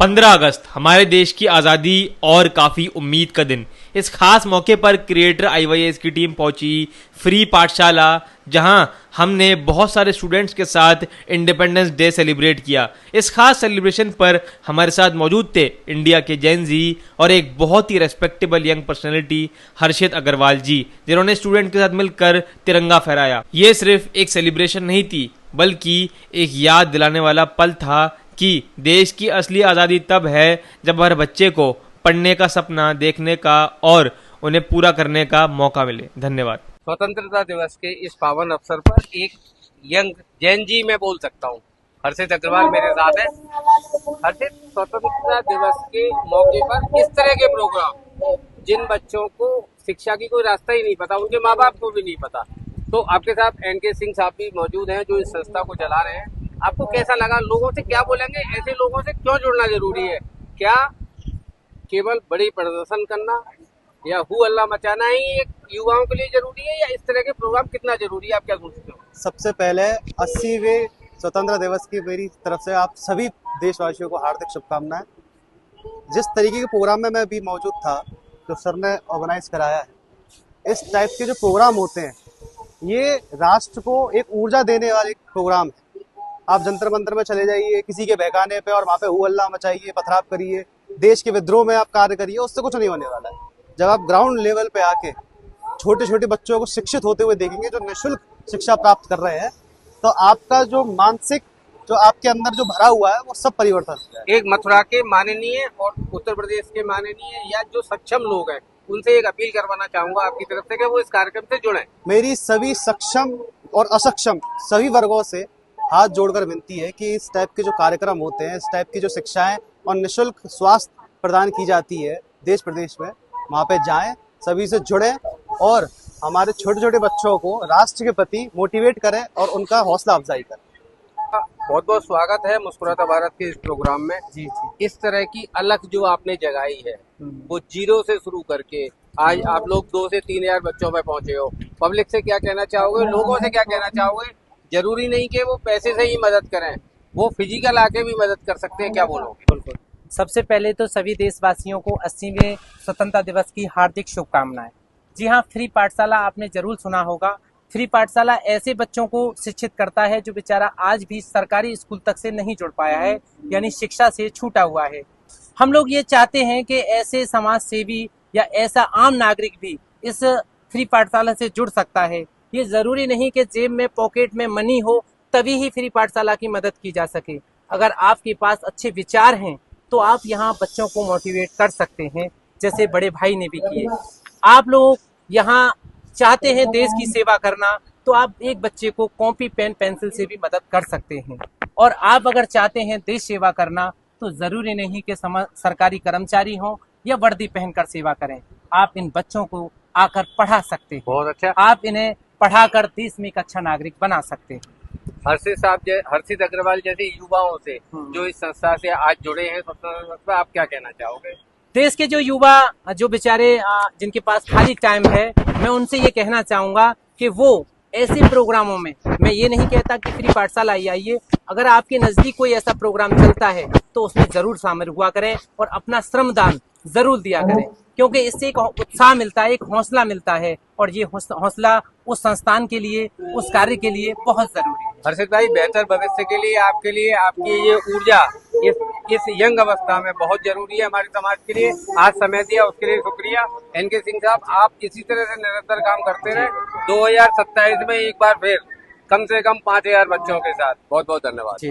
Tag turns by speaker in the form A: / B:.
A: 15 अगस्त हमारे देश की आज़ादी और काफ़ी उम्मीद का दिन। इस खास मौके पर क्रिएटर IYS की टीम पहुंची फ्री पाठशाला, जहां हमने बहुत सारे स्टूडेंट्स के साथ इंडिपेंडेंस डे सेलिब्रेट किया। इस खास सेलिब्रेशन पर हमारे साथ मौजूद थे इंडिया के जेन जी और एक बहुत ही रेस्पेक्टेबल यंग पर्सनैलिटी हर्षित अग्रवाल जी, जिन्होंने स्टूडेंट के साथ मिलकर तिरंगा फहराया। ये सिर्फ एक सेलिब्रेशन नहीं थी, बल्कि एक याद दिलाने वाला पल था कि देश की असली आज़ादी तब है जब हर बच्चे को पढ़ने का सपना देखने का और उन्हें पूरा करने का मौका मिले। धन्यवाद।
B: स्वतंत्रता दिवस के इस पावन अवसर पर एक यंग जैन जी मैं बोल सकता हूँ, हर्षित अग्रवाल मेरे साथ है। हर्षित, स्वतंत्रता दिवस के मौके पर इस तरह के प्रोग्राम, जिन बच्चों को शिक्षा की कोई रास्ता ही नहीं पता, उनके माँ बाप को भी नहीं पता, तो आपके साथ NK सिंह साहब भी मौजूद हैं जो इस संस्था को चला रहे हैं। आपको कैसा लगा? लोगों से क्या बोलेंगे? ऐसे लोगों से क्यों जुड़ना जरूरी है? क्या केवल बड़ी प्रदर्शन करना या हु हल्ला मचाना ही एक युवाओं के लिए जरूरी है, या इस तरह के प्रोग्राम कितना जरूरी है? आप क्या सोचते हो?
C: सबसे पहले 80वें स्वतंत्रता दिवस की मेरी तरफ से आप सभी देशवासियों को हार्दिक शुभकामनाएं। जिस तरीके के प्रोग्राम में मैं भी मौजूद था, जो सर ने ऑर्गेनाइज कराया है, इस टाइप के जो प्रोग्राम होते हैं, ये राष्ट्र को एक ऊर्जा देने वाले प्रोग्राम है। आप जंतर मंतर में चले जाइए किसी के बहकाने पे और वहाँ पे हु हल्ला मचाइए, पथराव करिए, देश के विद्रोह में आप कार्य करिए, उससे कुछ नहीं होने वाला है। जब आप ग्राउंड लेवल पे आके छोटे छोटे बच्चों को शिक्षित होते हुए देखेंगे, जो निःशुल्क शिक्षा प्राप्त कर रहे हैं, तो आपका जो मानसिक, जो आपके अंदर जो भरा हुआ है, वो सब परिवर्तन हो जाएगा।
B: एक मथुरा के माननीय और उत्तर प्रदेश के माननीय या जो सक्षम लोग हैं, उनसे एक अपील करवाना चाहूंगा आपकी तरफ से कि वो इस कार्यक्रम से जुड़ें।
C: मेरी सभी सक्षम और असक्षम सभी वर्गों से हाथ जोड़कर विनती है कि इस टाइप के जो कार्यक्रम होते हैं, इस टाइप की जो शिक्षाएं और निःशुल्क स्वास्थ्य प्रदान की जाती है देश प्रदेश में, वहाँ पे जाएं, सभी से जुड़ें और हमारे छोटे छोटे बच्चों को राष्ट्र के प्रति मोटिवेट करें और उनका हौसला अफजाई करें।
B: बहुत बहुत स्वागत है मुस्कुराता भारत के इस प्रोग्राम में।
C: जी।
B: इस तरह की अलख जो आपने जगाई है, वो जीरो से शुरू करके आज आप लोग 2 से 3 हजार बच्चों में पहुंचे हो। पब्लिक से क्या कहना चाहोगे? लोगों से क्या कहना चाहोगे? जरूरी नहीं कि वो पैसे से ही मदद करें, वो फिजिकल आके भी मदद कर सकते हैं, क्या बोलोगे?
D: बिल्कुल। सबसे पहले तो सभी देशवासियों को 80वें स्वतंत्रता दिवस की हार्दिक शुभकामनाएं। जी हाँ, फ्री पाठशाला आपने जरूर सुना होगा। फ्री पाठशाला ऐसे बच्चों को शिक्षित करता है जो बेचारा आज भी सरकारी स्कूल तक से नहीं जुड़ पाया है, यानी शिक्षा से छूटा हुआ है। हम लोग ये चाहते हैं कि ऐसे समाज सेवी या ऐसा आम नागरिक भी इस फ्री पाठशाला से जुड़ सकता है। ये जरूरी नहीं कि जेब में पॉकेट में मनी हो तभी ही फ्री पाठशाला की मदद की जा सके। अगर आपके पास अच्छे विचार हैं तो आप यहाँ बच्चों को मोटिवेट कर सकते हैं, जैसे बड़े भाई ने भी किए। आप लोग यहाँ चाहते हैं देश की सेवा करना, तो आप एक बच्चे को कॉपी पेन पेंसिल से भी मदद कर सकते हैं। और आप अगर चाहते हैं देश सेवा करना, तो जरूरी नहीं कि सरकारी कर्मचारी हों या वर्दी पहनकर सेवा करें। आप इन बच्चों को आकर पढ़ा सकते हैं।
B: बहुत अच्छा।
D: आप इन्हें पढ़ाकर देश में एक अच्छा नागरिक बना सकते हैं।
B: हर्षित अग्रवाल जैसे युवाओं से जो इस संस्था से आज जुड़े हैं, स्वतंत्रता, आप क्या कहना चाहोगे?
D: देश के जो युवा, जो बेचारे जिनके पास खाली टाइम है, मैं उनसे ये कहना चाहूंगा कि वो ऐसे प्रोग्रामों में, मैं ये नहीं कहता कि फ्री पाठशाला ही आइए, अगर आपके नजदीक कोई ऐसा प्रोग्राम चलता है तो उसमें जरूर शामिल हुआ करें और अपना श्रमदान जरूर दिया करें, क्योंकि इससे एक उत्साह मिलता है, एक हौसला मिलता है, और ये हौसला उस संस्थान के लिए, उस कार्य के लिए बहुत जरूरी है।
B: हर्षित भाई, बेहतर भविष्य के लिए आपके लिए आपकी ये ऊर्जा इस यंग अवस्था में बहुत जरूरी है हमारे समाज के लिए। आज समय दिया उसके लिए शुक्रिया। NK सिंह साहब, आप इसी तरह से निरंतर काम करते रहे। 2027 में एक बार फिर कम से कम 5000 बच्चों के साथ बहुत बहुत धन्यवाद।
D: जी।